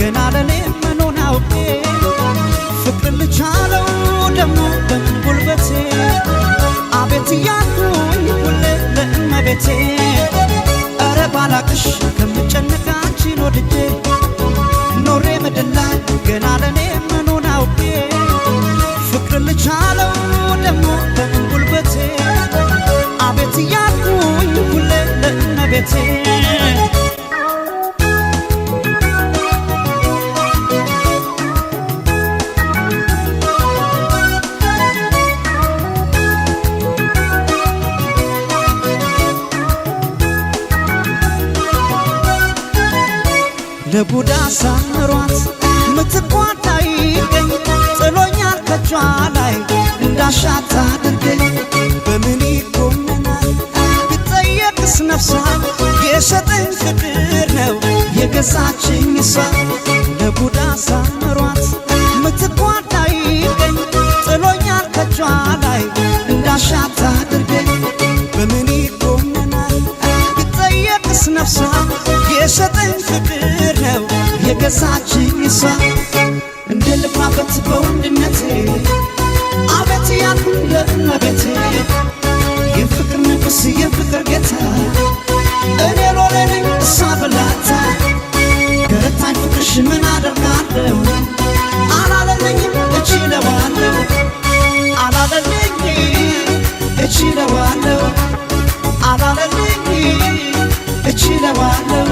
ገና ለኔ መኖን አውቄ ፍቅር ልቻለው ደሞ በጉልበቴ አቤት እያልኩኝ ሁሌ ለእመቤቴ ኧረ ባላቅሽ ከምጨነቅ አንቺን ወድጄ ኖሬ ምድር ላይ ገና ለኔ መኖን አውቄ ፍቅር ልቻለው ደሞ በጉልበቴ አቤት እያልኩኝ ሁሌ ለእመቤቴ ለቡዳ ሳምሯት ምትኳታ ይገኝ ጥሎኛል ከጇ ላይ እንዳሻት አድርገኝ በምን ይጎመናል ብጠየቅስ ነፍሷ የሰጠኝ ፍቅር ነው የገዛችኝ እሷ ለቡዳ ሳምሯት ምትኳታ ይገኝ ጥሎኛል ከጇ ላይ እንዳሻት አድርገኝ በምን ይጎመናል ብጠየቅስ ነፍሷ የሰጠኝ ፍቅር ነው የገዛችኝ እሷ እንደ ልባበት በወንድነቴ አቤት ያልኩኝ ለእመቤቴ የፍቅር ንጉሥ የፍቅር ጌታ እኔ ሎሌ ነኝ እሷ በላታ ገረታኝ ፍቅርሽ ምን አደርጋለሁ አላለለኝም እችለዋለሁ አላለለኝ እችለዋለሁ አላለለኝ እችለዋለሁ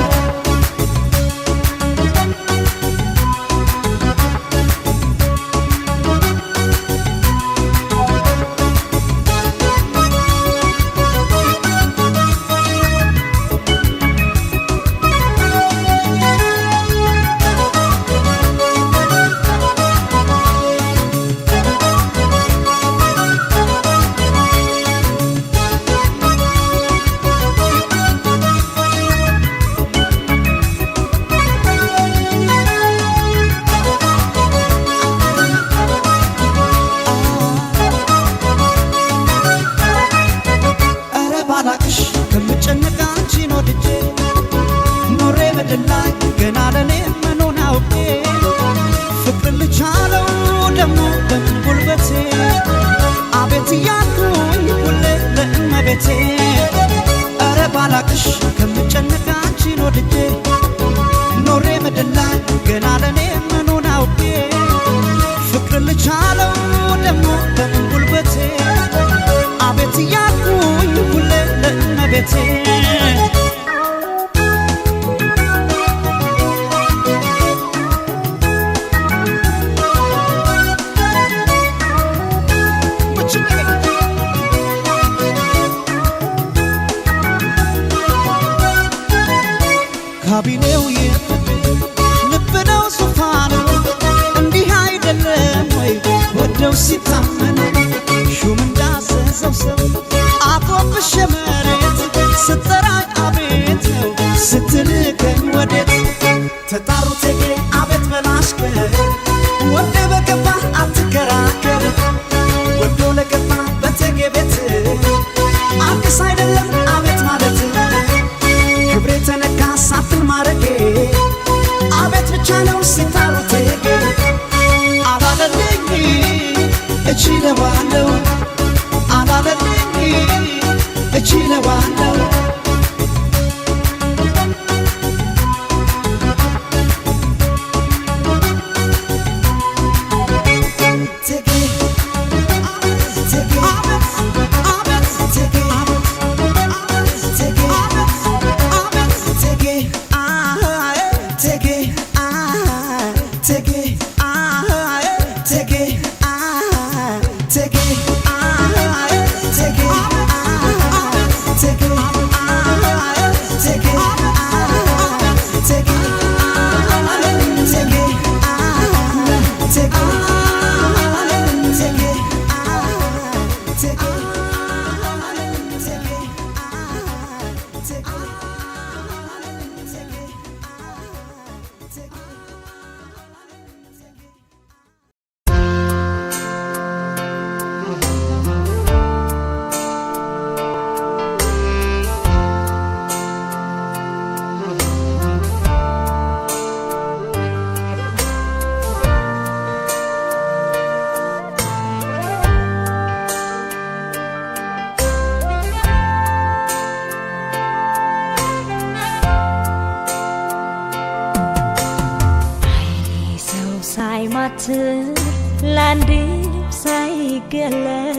ከምጨነቅ አንቺን ወድጄ ኖሬ ምድር ላይ ገና ለኔ መኖን አውቄ ፍቅር ልቻለው ደሞ በጉልበቴ አቤት እያልኩኝ ሁሌ ለእመቤቴ ኧረ ባላቅሽ ከምጨነቅ አንቺን ወድጄ ኖሬ ምድር ላይ ገና ለኔ መኖን አውቄ ፍቅር ልቻለው ደሞ በጉልበቴ አቤት እያልኩኝ ሁሌ ለእመቤቴ ካቢኔው ልብ ነው ዙፋኑ እንዲህ አይደለም ወይ ወደው ሲታመኑ ሹም እንዳዘዘው ሰው አፎብሽ መሬት ስትጠራኝ አቤት ነው ስትልከኝ ወዴት ተጣሩ ተጌ አቤት በላሽከር ወደ በገባ አትከራከር ወዶ ለገባ በተጌ ቤት አዲስ አይደለም አቤት ማለት ክብሬ ተነካ ሳትን ማረጌ አቤት ብቻ ነው ሲታሩ ተጌ አላለልኝ እችለዋለሁ አላለልኝ እችለዋለሁ Take it. ሳይማትር ለአንዴም ሳይገለጥ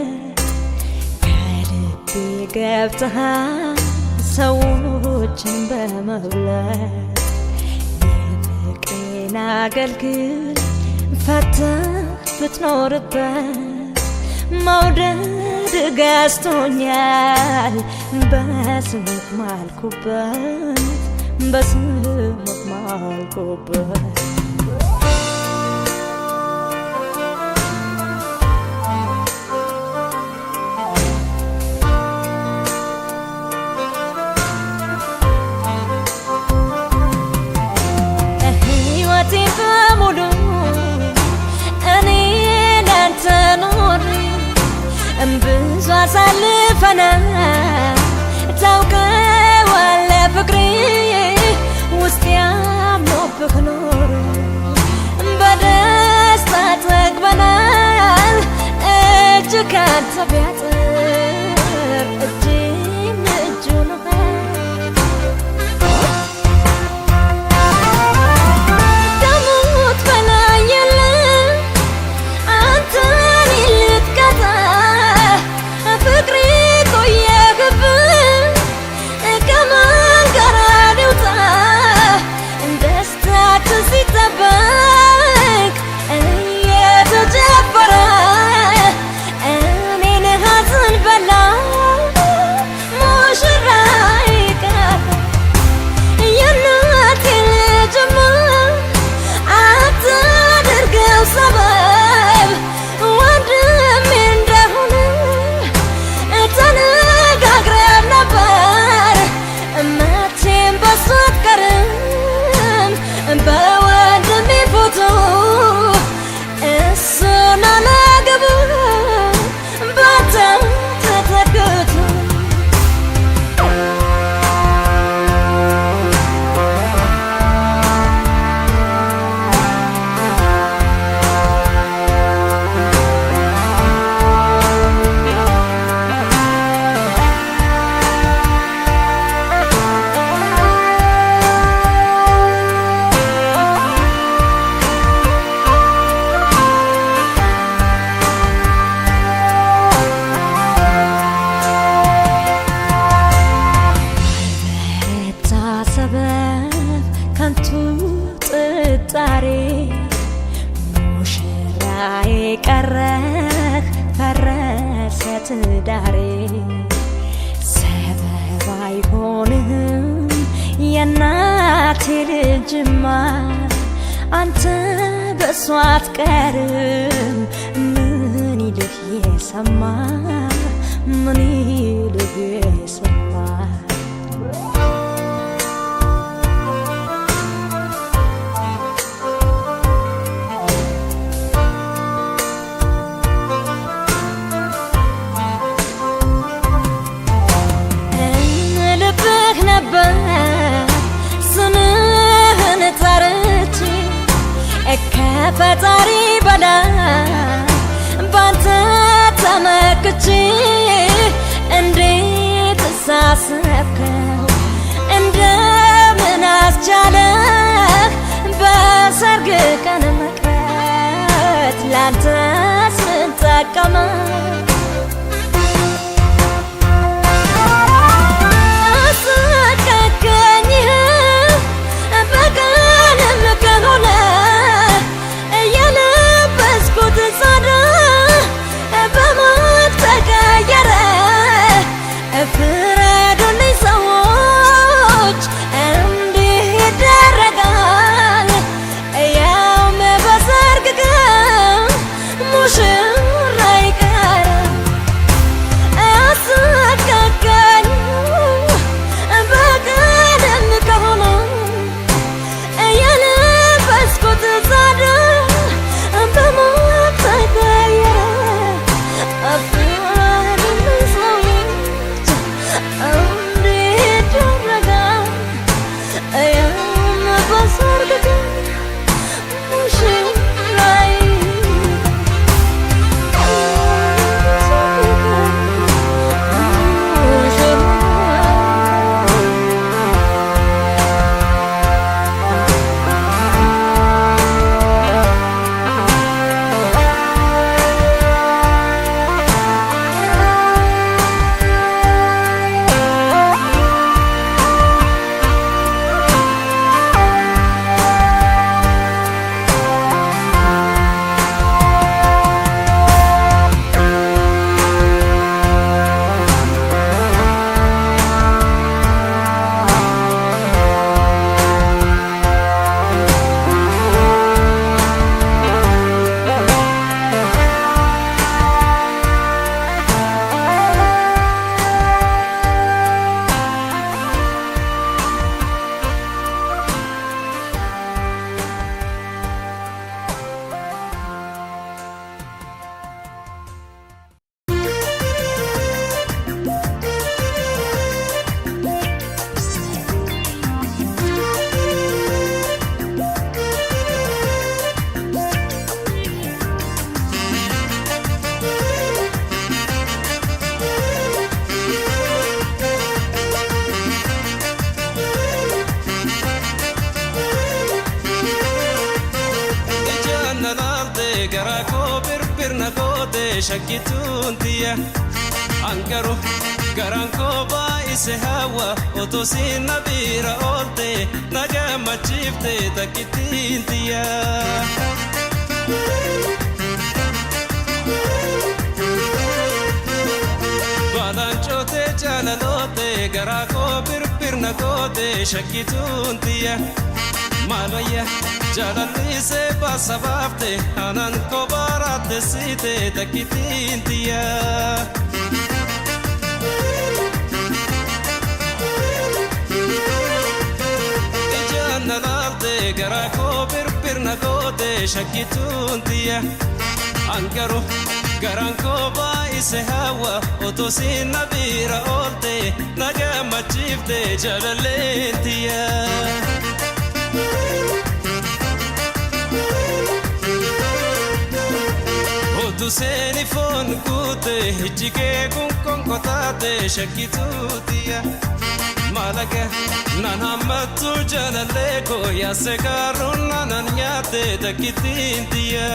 ከልቤ ገብተሃል ሰዎችን በመብለጥ የፍቅሬን አገልግል ፈተህ ብትኖርበት መውደድ ገዝቶኛል በስምህ ማልኩበት በስምህ ማልኩበት ብዙ አሳልፈናል ታውቀዋለህ ፍቅሬ ውስጤ አምኖብህ ኖሮ በደስታ ጠግበናል እጅ ካንተ ቢያጥር እጅም እጁ ነው ከሞት በላይ የለም አንተን ልትቀጣ ፍቅሬ ቆየህብን ከማን ጋር ልውጣ ደስታችን ሲጠበቅ እየተጨፈረ እኔን ሐዘን በላ ሙሽራዬ ቀረ የእናቴ ልጅማ አታድርገው ሰበብ ወንድሜ እንደሆነ ተነጋግረን ነበር መቼም በሱ አትቀርም በወንድሜ ፎቶ እሱን አላገባም ባንተ ተተክቶ ከንቱ ጥጣሬ ሙሽራዬ ቀረህ ፈረሰ ትዳሬ ሰበብ አይሆንህም የእናቴ ልጅማ አንተ በሷ አትቀርም ምን ይልህ የሰማ ምን ይልህ የሰማ ስምህን ጠርቼ ከፈጣሪ በላይ ባንተ ተመክቼ እንዴት ሳሰብከው እንደምን አስቻለህ በሰርግ ቀን መቅረት ላንተስ ምን ጠቀመህ ፍረዱልኝ ሰዎች እንዲህ ይደረጋል ያውም በሰርግ ቀን ሙሽራ ይቀራል garako birbirna goote shakkituuntiya angaru garanko baay'ise hawa otosin nabira oolte nagammachiifte takkittiintiya balanchote jaalalote garako birbirna goote shakkituuntiya maalwayya jaalallise basabaafte anan kobaaratte siite takkittiintiya ijaanna laalte garako birbirna goote shakkituuntiya angaru garanko baay'ise hawa otosin nabira oolte nagammachiifte jaalalleentiya otu seeni foon guute ijjigee kun konkotaate shakkituutiya malaga nan hammattu jaalallee koo yaase gaarruun nanan nyaatte takkittiintiya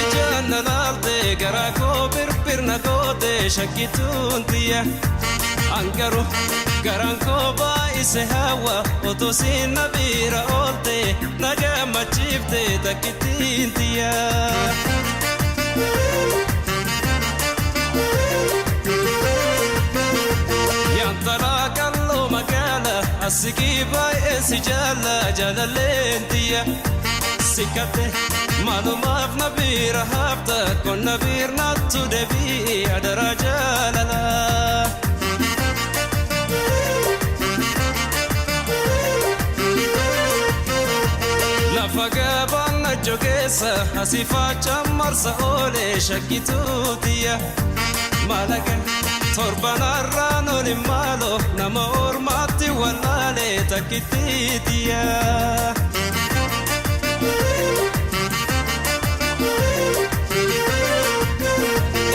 ijaanna laalte garako birbirna goote shakkituuntiya angaru garanko baay'ise hawa otosin nabira oolte nagammachiifte takkittiintiya yantaraa qalloo magaala assigii baay'ee si jaalla jaalalleentiya sikkate maalumaaf nabira hafta kon nabir nattu deebii adara jaalala lafa gabaanna jogeessa asiifaacha marsa oole shakkituutiya malaga torbanarraan olin maalo nama ormaatti wallaale takkittiitiya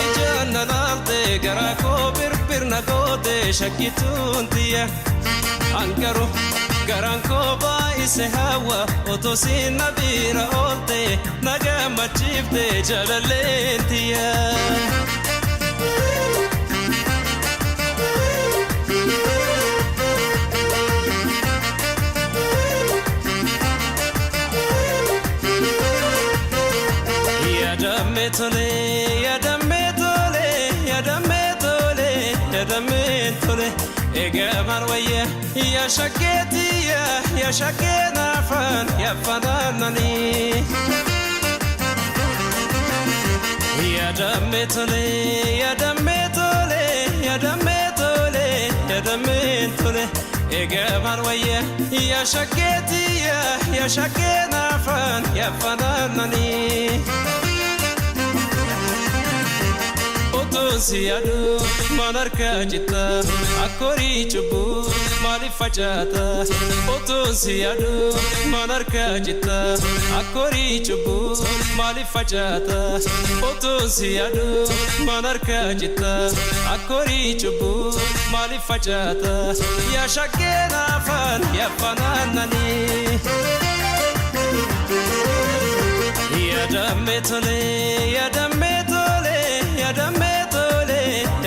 ijaanna laalte garako birbirna goote shakkituuntiya angaru garanko baay'ise hawa otosin nabira oolte nagammachiifte jaalalleentiya yadamme tole yadamme tole yadamme tole yadamme tole egaman wayya ya shakketiya ya shakkena fan ya fananani yadamme tole yadamme tole yadamme tole yadamme tole egaman wayya ya shakketiya ya shakkena fan ya fananani siyadu manarka jitta akori chubu mali fajata otun siyadu manarka jitta akori chubu mali fajata otun siyadu manarka jitta akori chubu mali fajata ya shakena fan ya fananani ya damme tole ya damme tole ya damme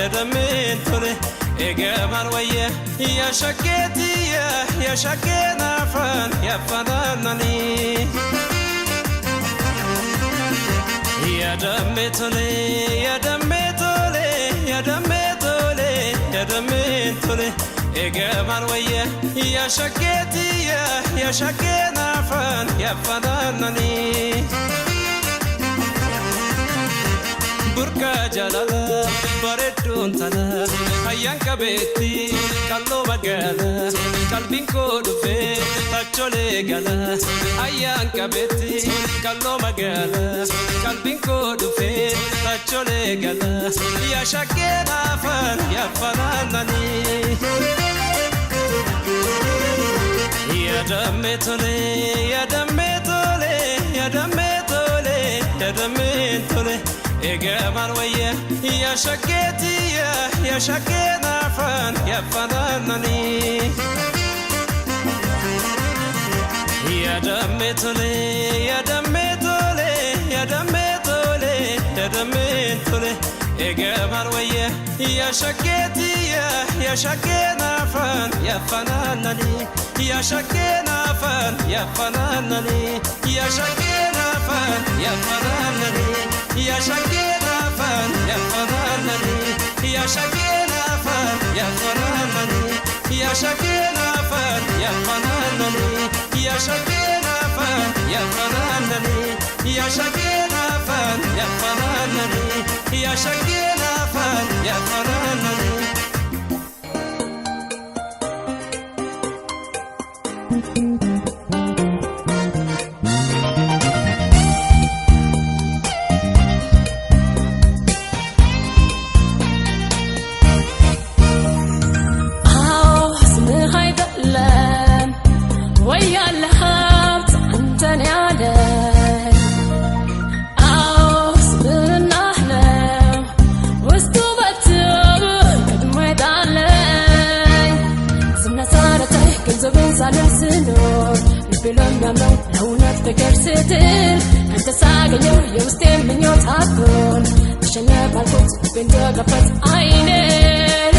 yadamme tole egaman wayya ya shakketiya ya shakkena fan ya fananani yadamme tole yadamme tole yadamme tole yadamme tole egaman wayya ya shakketiya ya shakkena fan ya fananani burka jalala bareddun tala ayyan kabeetti kalloo magaala qalbiin koo dhufe tachole gala ayyan kabeetti kalloo magaala qalbiin koo dhufe tachole gala ya shakkena fan ya fananani ya damme tole ya damme tole ya damme tole ya damme tole egaman wayya ya shakketiya ya shakkena fan ya fananani የደሜቶሌ የደሜቶሌ የደሜቶሌ የደሜቶሌ የገባን ወየ የሸጌትየ የሸጌናፈን የፈናነኒ የሸጌናፈን የፈናነኒ የሸጌናፈን የፈናነኒ የሸጌናፈን የፈናነኒ የሸጌናፈን የፈናነኒ የሸጌናፈን የፈናነኒ የሸጌናፈን የፈናነኒ የሸጌናፈን የፈናነኒ የሸጌናፈን የፈናነኒ ሳልስኖር ልቤሎም ያምነው ለእውነት ፍቅር ስትል አንተ ሳገኘው የውስጤ ምኞት አትሆን ተሸነፍ አልኩት ልቤን ተከፈት አይኔን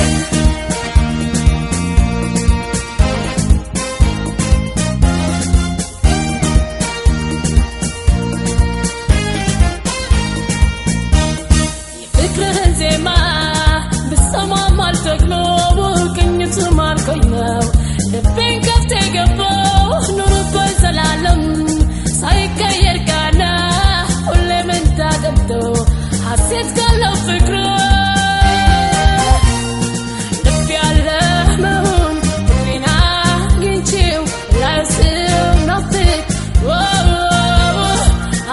የፍቅርህን ዜማ ብሰማም አልጠግበው ቅኝቱ ማርኮኝ ነው ልቤን ከፍቶ የገባው ኑሮበት ዘላለም ሳይቀየር ቃና ሁሌም እንዳደምጦ ሐሴት ካለው ፍቅር ልብ ያለ መሆን ፍቅሬን አግኝቼው ላይስው ናፍቅ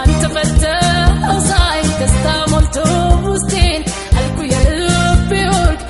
አንተ ፈተኸው ሳይ ደስታ ሞልቶ ውስጤን አልኩ የልቤ ወርቅ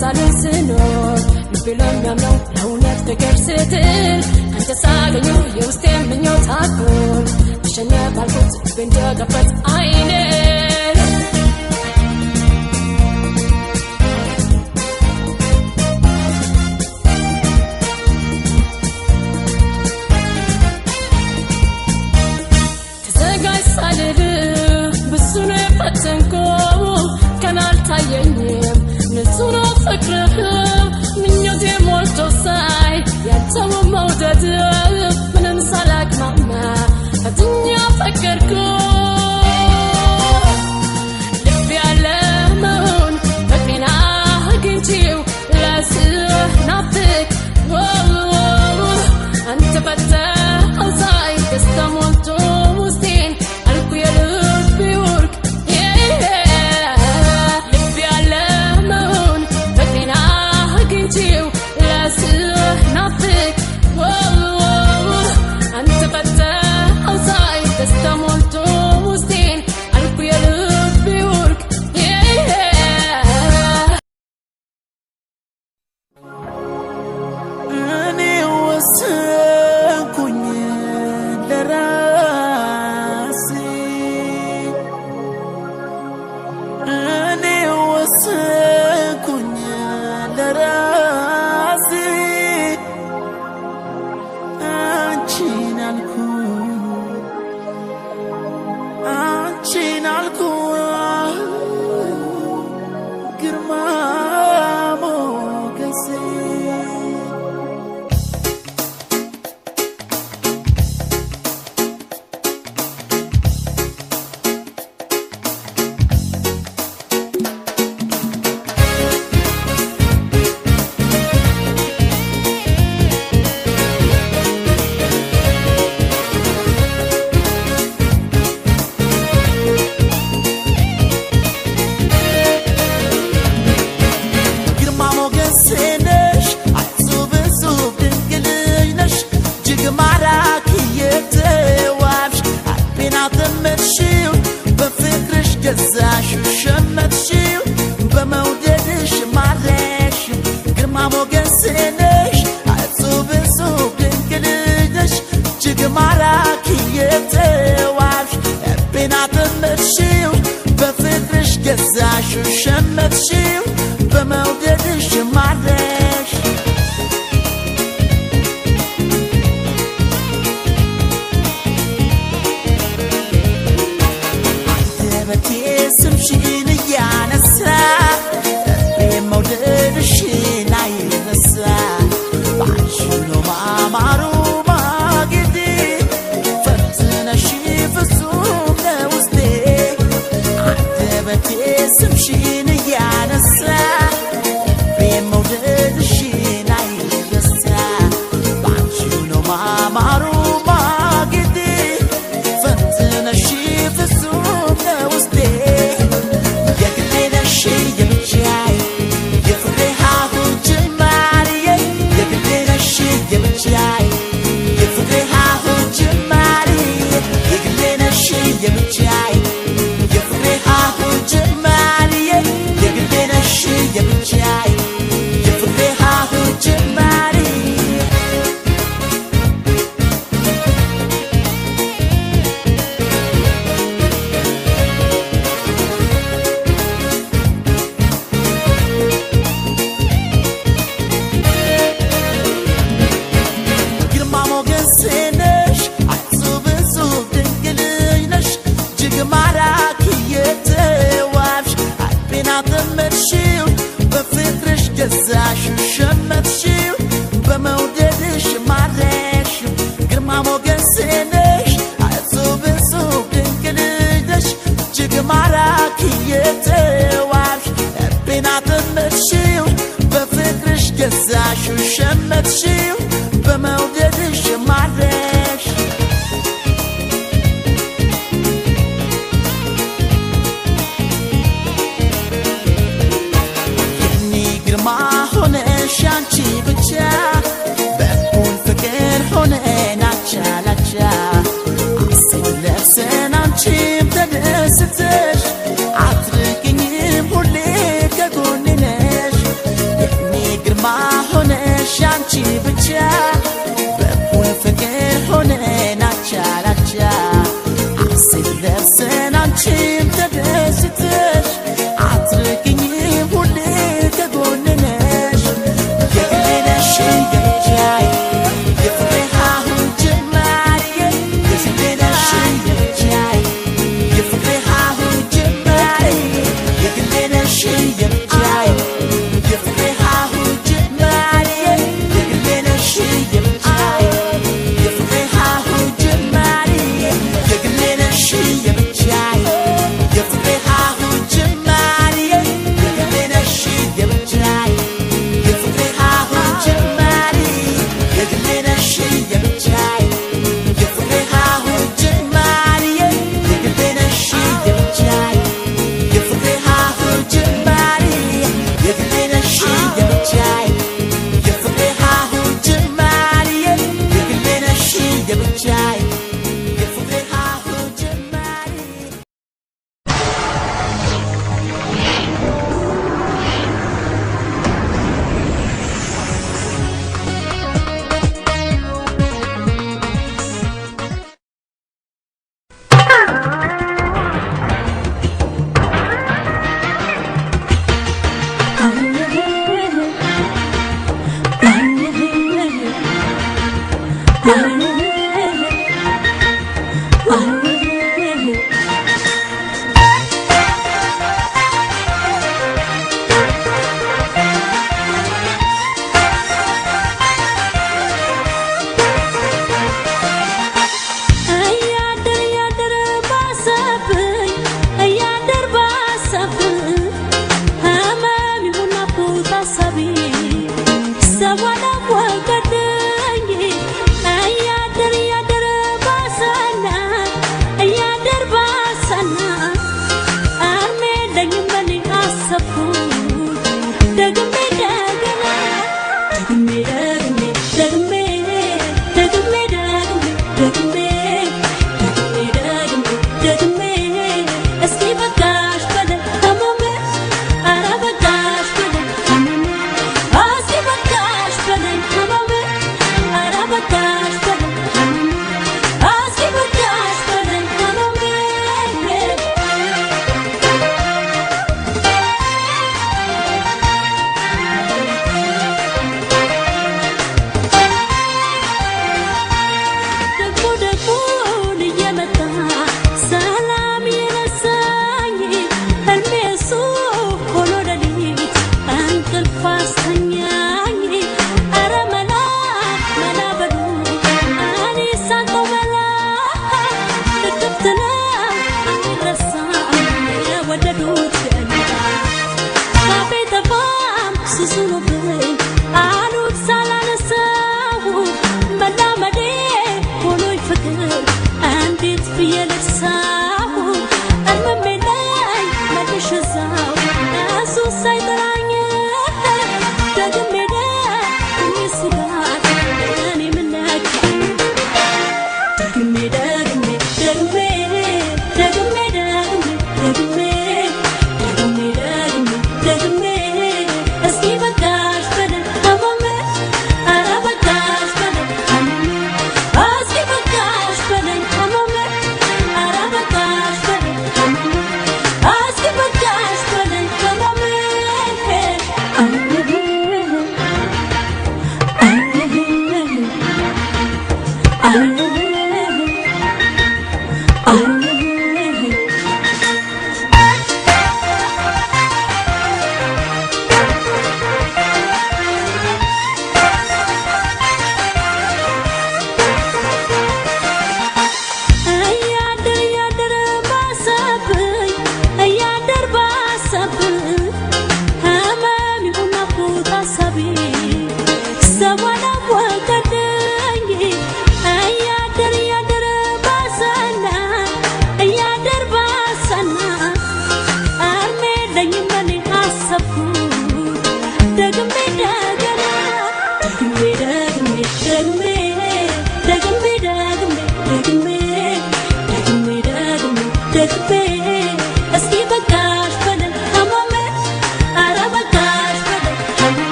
ሳልስኖር ልቤሎም ያምነው ለእውነት ፍቅር ስትል አንተ ሳገኘው የውስጤ ምኞት አትሆን ተሸነፍ አልኩት ልቤን ተከፈት አይኔን ተዘጋጅ ሳልል ብዙ ነው የፈተንከው ገና አልታየኝም ንጹህ ነው ፍቅርህ ምኞቴ ሞልቶ ሳይ ያንተው መውደድ ምንም ሳላቅማማ ፈትኛ ፈቀርኩ ልብ ያለ መሆን ፍቅሬን አግኝቼው ላስናፍቅ አንተ ፈተኸው ሳይ ደስታ ሞልቶ ውስጤን አልኩ የልቤ ወርቅ ናፍቅ ሸመትሽው በመውደድሽ ማረሽ አንደበቴ ስምሽን እያነሳ በመውደድሽን አይረሳ ባንቺ ነው ማማሩ ማጌጤ ፈትነሽ ፍጹም ለውስጤ አንደበቴ ስምሽን እያነሳ በመውደድሽን አይረሳ ባንቺ ነው ማማሩ ማጌጤ ፈትነሽ ፍጹም ለውስጤ የግሌ ነሽ የብቻዬ የፍቅሬ ሀሁ ጅማሬ የግሌ ነሽ የብቻዬ የፍቅሬ ሀሁ ጅማሬ የግሌ ነሽ የብቻዬ የፍቅሬ ሀሁ ጅማሬ የግሌ ነሽ የብቻዬ የፍቅሬ ሀሁ ጅማሬ ግርማ ሞገስ ነሽ አጽብ እጹብ ድንቅ ልጅ ነሽ እጅግ ማራኪ የተዋብሽ ልቤን አጠመድሽው በፍቅርሽ ገዛሽው ሸመትሽው በመውደድሽ ማረክሽው ግርማ ሞገስ ነሽ አጽብ እጹብ ድንቅ ልጅ ነሽ እጅግ ማራኪ የተዋብሽ ልቤን አጠመድሽው በፍቅርሽ ገዛሽው ሸመትሽው በመውደድሽ ማረክሽ የኔ ግርማ ሆነሽ አንቺ ብቻ በኩል ፍቅር ሆነን አቻ ላቻ አስብ ለብሰን አንቺም ተደስተሽ አትርቅኝም ሁሌ ከጎኔ ነሽ የኔ ግርማ ሆነሽ አንቺ ብቻ በኩል ፍቅር ሆነን አቻ ላቻ አስብ ለብሰን አንቺም ተደስተሽ አትርቅኝም ሁሌ ከጎኔ ነሽ የግሌ ነሽ የብቻዬ የፍቅሬ ሀሁ ጅማሬ የግሌ ነሽ የብቻዬ የፍቅሬ ሀሁ ጅማሬ የግሌ ነሽ የብቻዬ የፍቅሬ ሀሁ ጅማሬ የግሌ ነሽ የብቻዬ የፍቅሬ ሀሁ ጅማሬ የግሌ ነሽ የብቻዬ የፍቅሬ ሀሁ ጅማሬ የግሌ ነሽ የብቻዬ የፍቅሬ ሀሁ ጅማሬ የግሌ ነሽ የብቻዬ የፍቅሬ ሀሁ ጅማሬ የግሌ ነሽ የብቻዬ የፍቅሬ ሀሁ ጅማሬ የግሌ ነሽ የብቻዬ የፍቅሬ ሀሁ ጅማሬ የግሌ ነሽ የብቻዬ የፍቅሬ ሀሁ ጅማሬ Someone up, well, good day.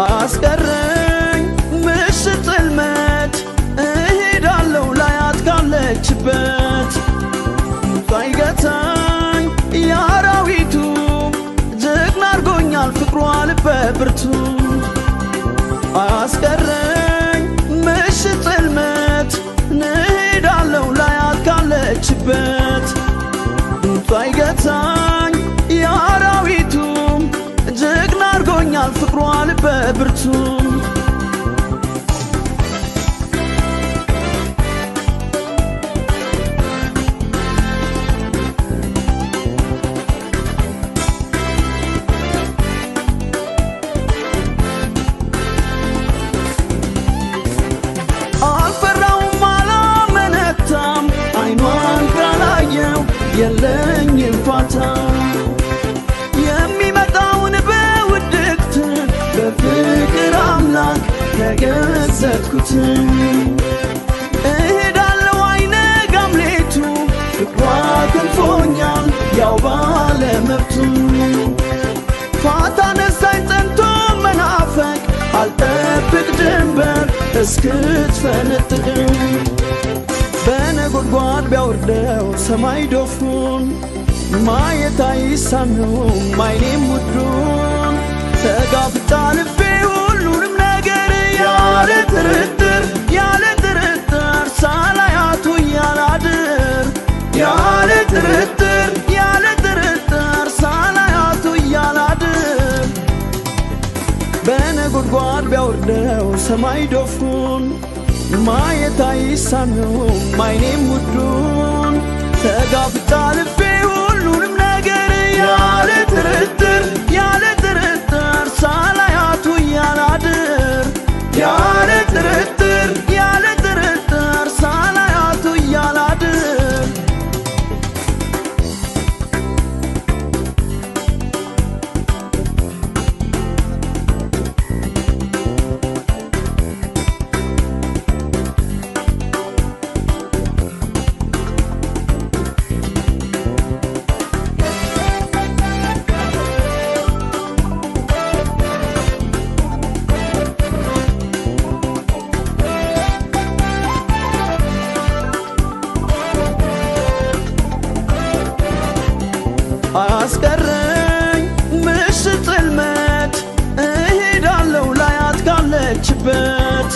አስቀረኝ ምሽት ጽልመት እሄዳለሁ ላያት ካለችበት ሳይገታኝ የአራዊቱ ጀግና አርጎኛል ፍቅሯ ልበ ብርቱ አስቀረኝ ምሽት ጽልመት እሄዳለሁ ላያት ካለችበት ሳይገታኝ የአራዊቱ ጀግና አርጎኛል ፍቅሯ ልበ ብርቱ አልፈራውም አላመነታም አይኗን ካላየው የለኝም ፋታ የሚመጣውን በውድቅት በፍቅር አምላክ ተገዘትኩት እሄዳለሁ አይነጋም ሌቱ ፍቅሯ ክንፎኛል ያው ባለመብቱ ፋታ ነሳኝ ጸንቶ መናፈቅ አልጠብቅ ድንበር እስክትፈነጥቅ በነጎድጓድ ቢያወርደው ሰማይ ዶፉን ማየት አይሳነውም አይኔም ውዱን ተጋፍጣ ልቤ ሁሉንም ነገር ያለ ጥርጥር ሳላያቱ እያላድር ያለ ጥርጥር ሳላያቱ እያላድር በነጎድጓድ ቢያወርደው ሰማይ ዶፉን ማየት አይሳነውም አይኔም ውዱን ተጋፍጣ ልቤ ሁሉንም ነገር ያለ ጥርጥር ሳላያቱ ያላድር ያለ ጥርጥር ሳላያቱ ያላድር አስቀረኝ ምሽት ጽልመት እሄዳለሁ ላያት ካለችበት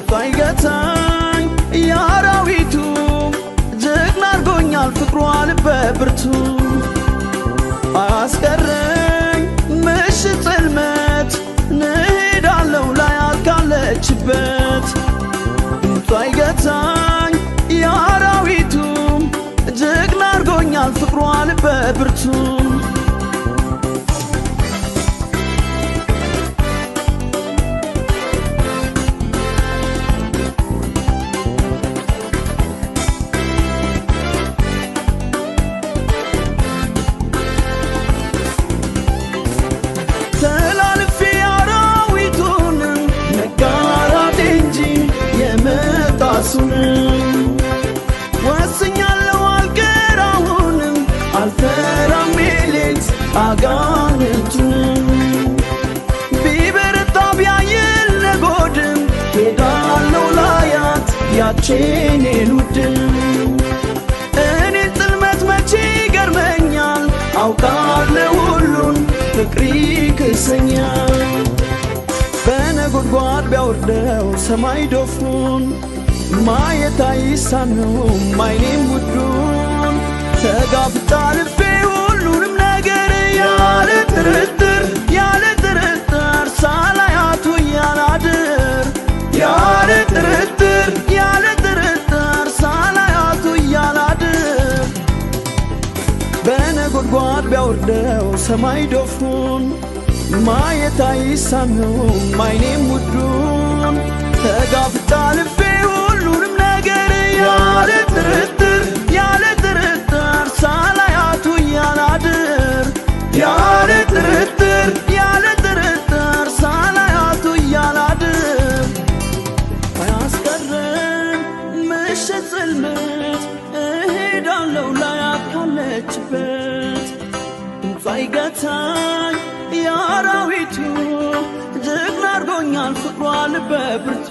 ሳይገታኝ የአራዊቱ ጀግና አርጎኛል ፍቅሯ ልበ ብርቱ አስቀረኝ ምሽት ጽልመት እሄዳለሁ ላያት ካለችበት ሳይገታኝ የአራዊቱ ጀግና አርጎኛል ፍቅሯ ልበ ብርቱ ተላልፌ አራዊቱን መጋራቴ እንጂ የመጣሱንም ወስኛለሁ አልቀራሁንም አልፈራም ሌሊት አጋንንቱንም ቢበረታ ቢያይል ነጎድም ሄዳለሁ ላያት ያቼኔን ውድም እኔን ጽልመት መቼ ይገርመኛል አውቃለሁ ሁሉን ፍቅሪ ክሰኛል በነጎድጓድ ቢያወርደው ሰማይ ዶፉን ማየት አይሳነውም አይኔም ውዱን ተጋፍጣ ልቤ ሁሉንም ነገር ያለ ጥርጥር ሳላያቱ ያላድር ያለ ጥርጥር ሳላያቱ ያላድር በነጎድጓድ ቢያወርደው ሰማይ ዶፉን ማየት አይሳነውም አይኔም ውዱን ተጋፍጣ ልቤ ሁሉንም ነገር ያለ ጥርጥር ሳላያቱ ያላድር ያለ ጥርጥር ሳላያቱ ያላድር አያስቀርም ምሽት ጽልመት እሄዳለሁ ላያት ካለችበት ሳይገታኝ የአራዊቱ ጀግና አርጎኛል ፍቅሯ ልበ ብርቱ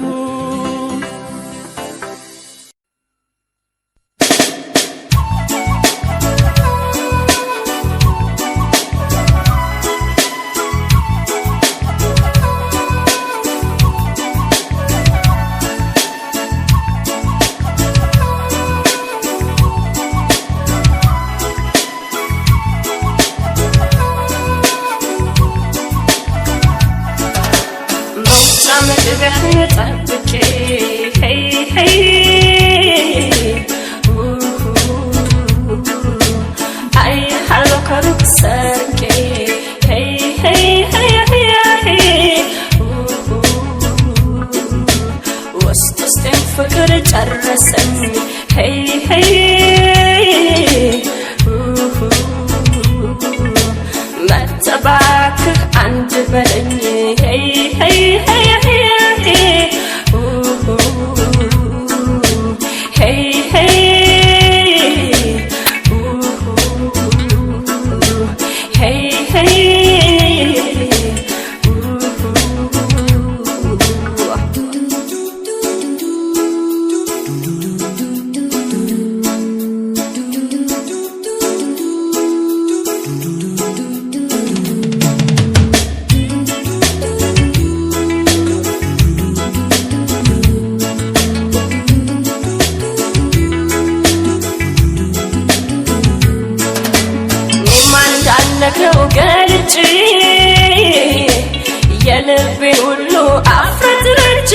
ልቤን ሁሉ አፍረጥርጬ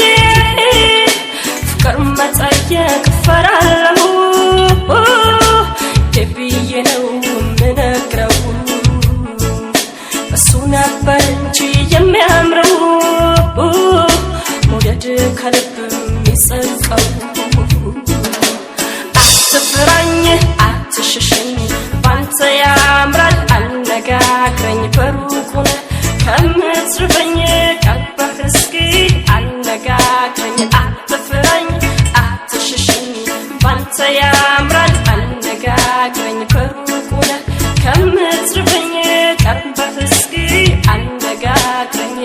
ፍቅር መጠየቅ ፈራለሁ ብዬ ነው ምነግረው እሱ ነበር እንጂ የሚያምረው መውደድ ከልብ የሚጸድቀው አትፍራኝ አትሽሸኝ ባንተ ያምራል አነጋግረኝ በሩቁ ከምትርበኝ ቀርበህ እስኪ አነጋግረኝ አትፍራኝ አትሽሸኝ ባንተ ያምራል አነጋግረኝ በሩቁ ከምትርበኝ ቀርበህ እስኪ አነጋግረኝ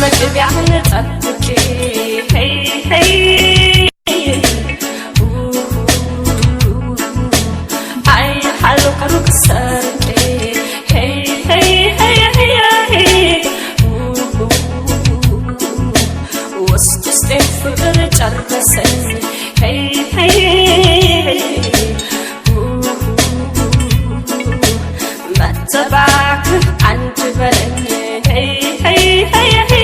መግቢያህን ጠብቄ ሄይ ሄይ አይሃለሁ ከሩቅ ሰርቄ ሄይ ሄይ ሄይ ሄይ ውስጥ ውስጤን ፍቅር ጨረሰኝ ሄይ ሄይ መተህ እባክህ አንድ በለኝ ሄይ ሄይ ሄይ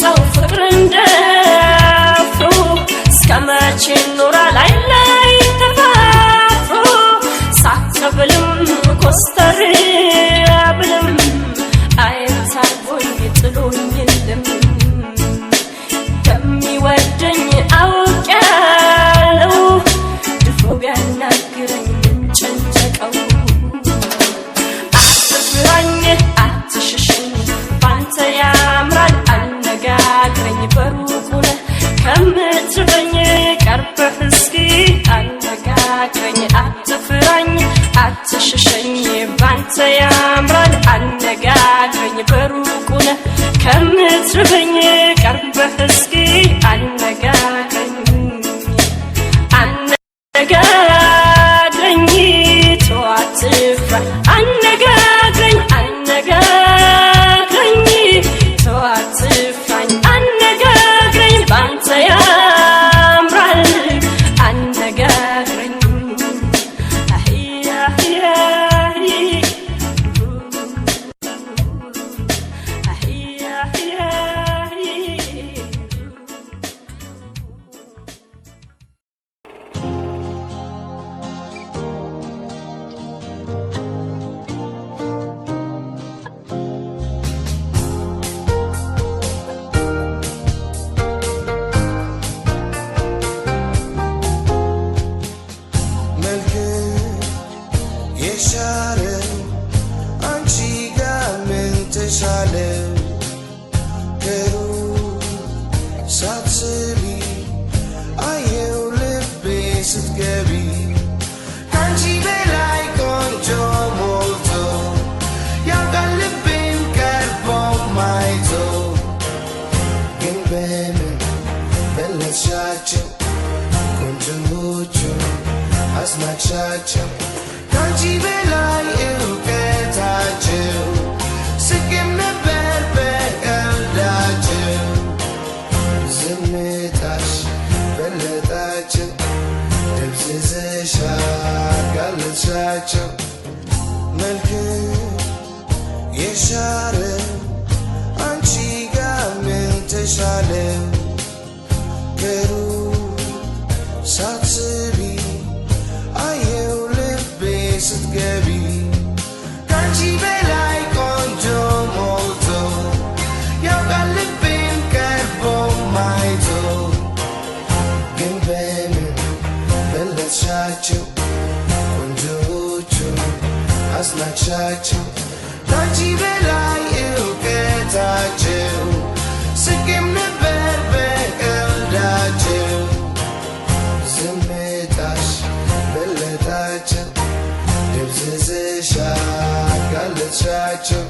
ሰው ፍቅር እንደፍሮ እስከመቼ ኖራል ላይ ተፋፍሮ ሳትብልም ኮስተር ብልም አይታርቦኝ ጥሎኝ የለም ከሚወደኝ አውቄያለሁ ድፎ ቢያናግረኝ ምን ጨነቀው አትፍራኝ አትሽሸኝ ባንተ ያምራል አነጋግረኝ በሩቁ ከምትርበኝ ቀርበህ እስኪ አነጋግረኝ አትፍራኝ አትሽሸኝ ባንተ ያምራል አነጋግረኝ በሩቁ ከምትርበኝ ቀርበህ እስኪ አነጋግረኝ አነጋግረኝ ተው አትፍራ አነጋግረኝ አነጋግረኝ ተው አትፍራኝ አነጋግረኝ ባንተ ያምራል አነጋግረኝ አህያ አህያ አህያ አህያ Asmachacho, kanchi belai euketacho, sikim ne berbe eldacho, zimetash beletacho, debzizesha galachacho, melke yeshare, anchi gamenteshale, keru satsibi. ስትገቢ ካንቺ በላይ ቆንጆ ሞልቶ ያውቃል ልቤን ቀርቦ ማይቶ ግን በምን በለጥሻቸው ቆንጆቹ አስናቅሻቸው ካንቺ በላይ እውቀታቸው ስቄም ነበር በቀልዳቸው ዝምታሽ በለጣቸው ደብዝዘሽ አጋለጥሻቸው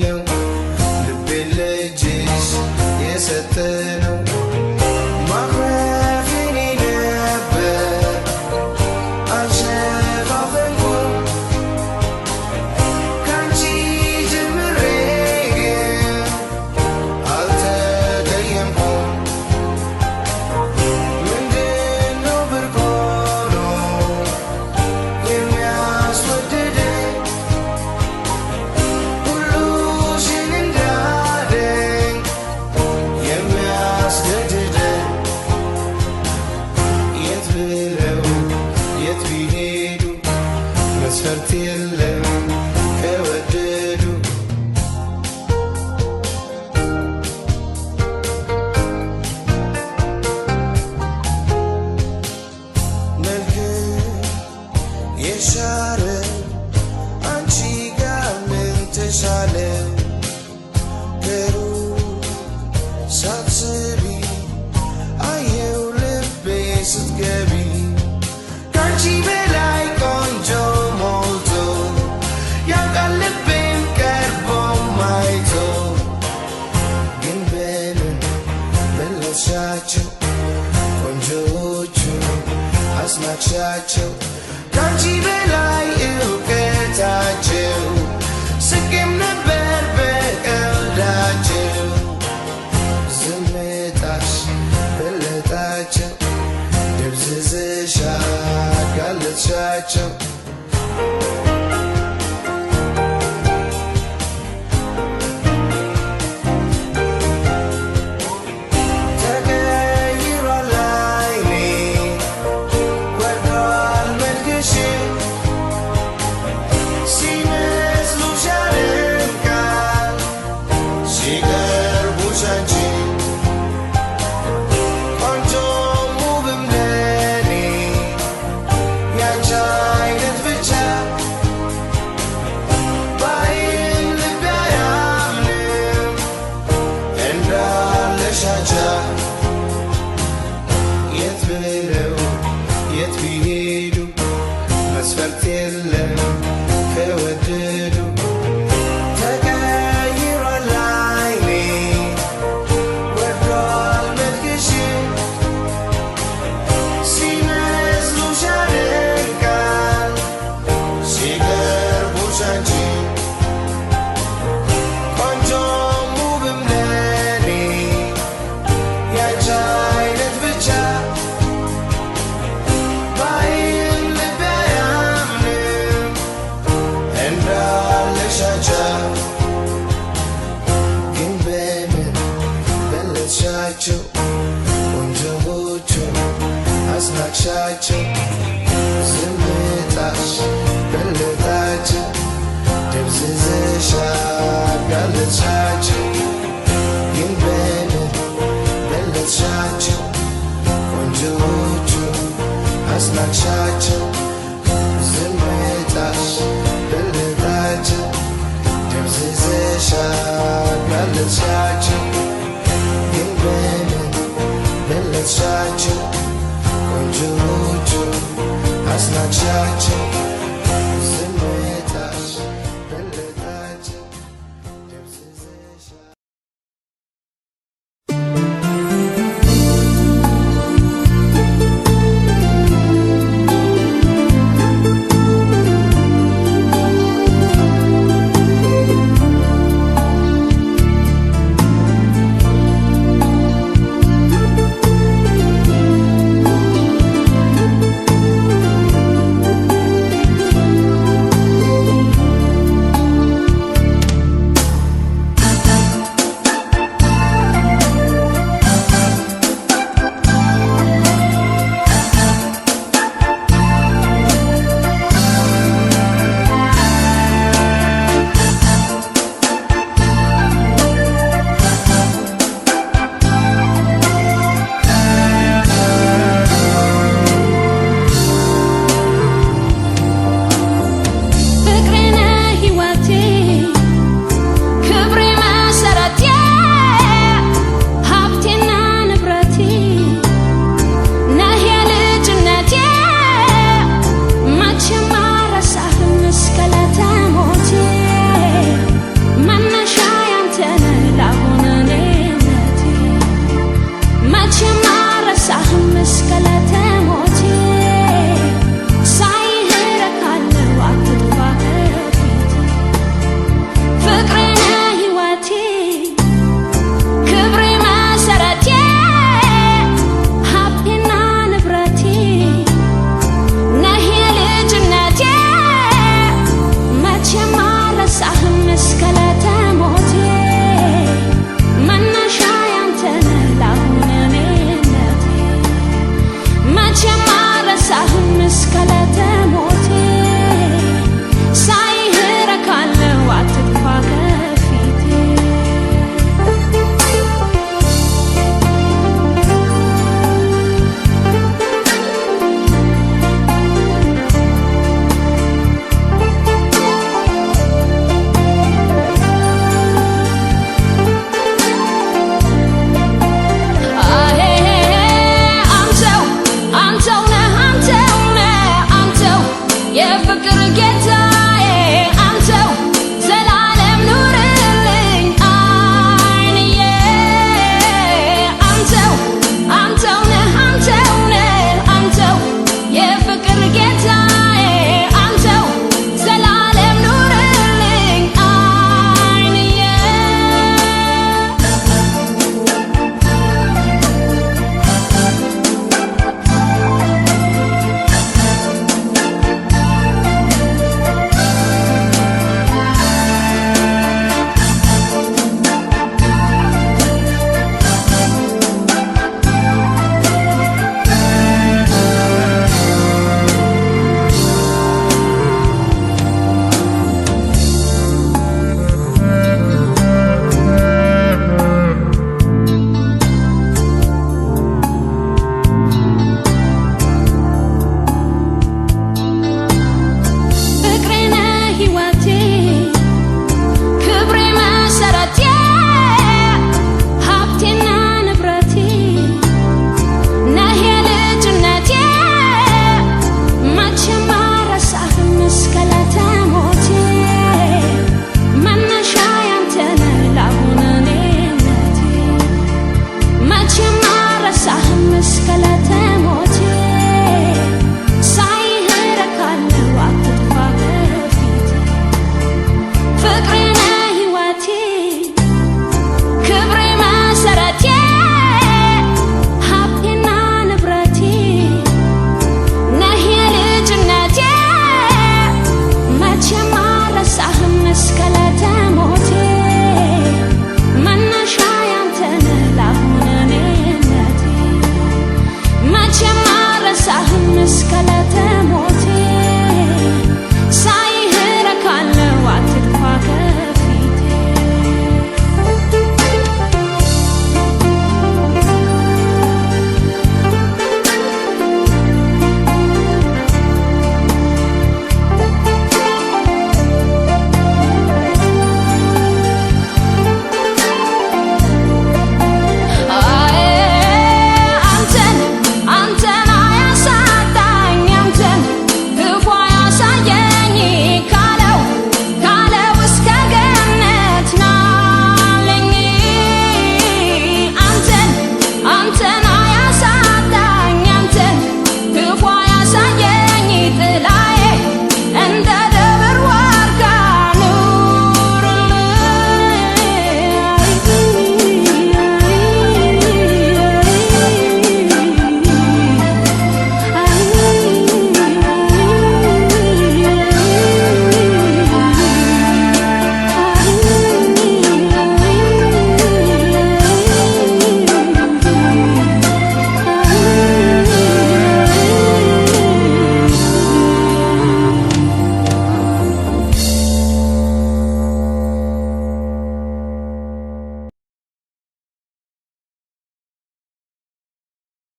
ነው ልቤን ለእጅሽ የሰጠነው ማኩረፍ የኔ ነበር አልሸፋፈንኩም ካንቺ ጀምሬ ግን አልተቀየምኩም ምንድነው ብርቅ ሆኖ የሚያስወድደኝ መስፈርት የለም ከወደዱ መልክ የሻረ አንቺ ጋር ምን ተሻለ ከሩቅ ሳትስቢ አየው ልቤ ስትገቢ ካንቺ በላይ ቆንጆ አስናቅሻቸው ቆንጆቹ አስናቅሻቸው ካንቺ በላይ እውቀታቸው ስቄም ነበር በቀልዳቸው ዝምታሽ በለጣቸው ደብዝዘሽ አጋለጥሻቸው የት ብለው የት ቢሄዱ መስፈርት የለም ከወደዱ ተቀይሯል ዓይኔ ወርዷል መልክሽ ሲመስሉሽ ያደንቃል ሲቀርቡሽ አንቺ ቆንጆም ውብም ለኔ ያንቺ አይነት ብቻ ባይም ልቤ አያምንም እንዳለሻቸው ግን በምን በለጥሻቸው ቆንጆዎቹን አስናቅሻቸው ዝምታሽ በለጣቸው ደብዝዘሽ አጋለጥሻቸው ግን በምን በለጥሻቸው ቆንጆዎቹን አስናቅሻቸው ዝምታሽ በለጣቸው ደብዝዘሽ አጋለጥሻቸው ግን በምን በለጥሻቸው ቆንጆዎቹን አስናቅሻቸው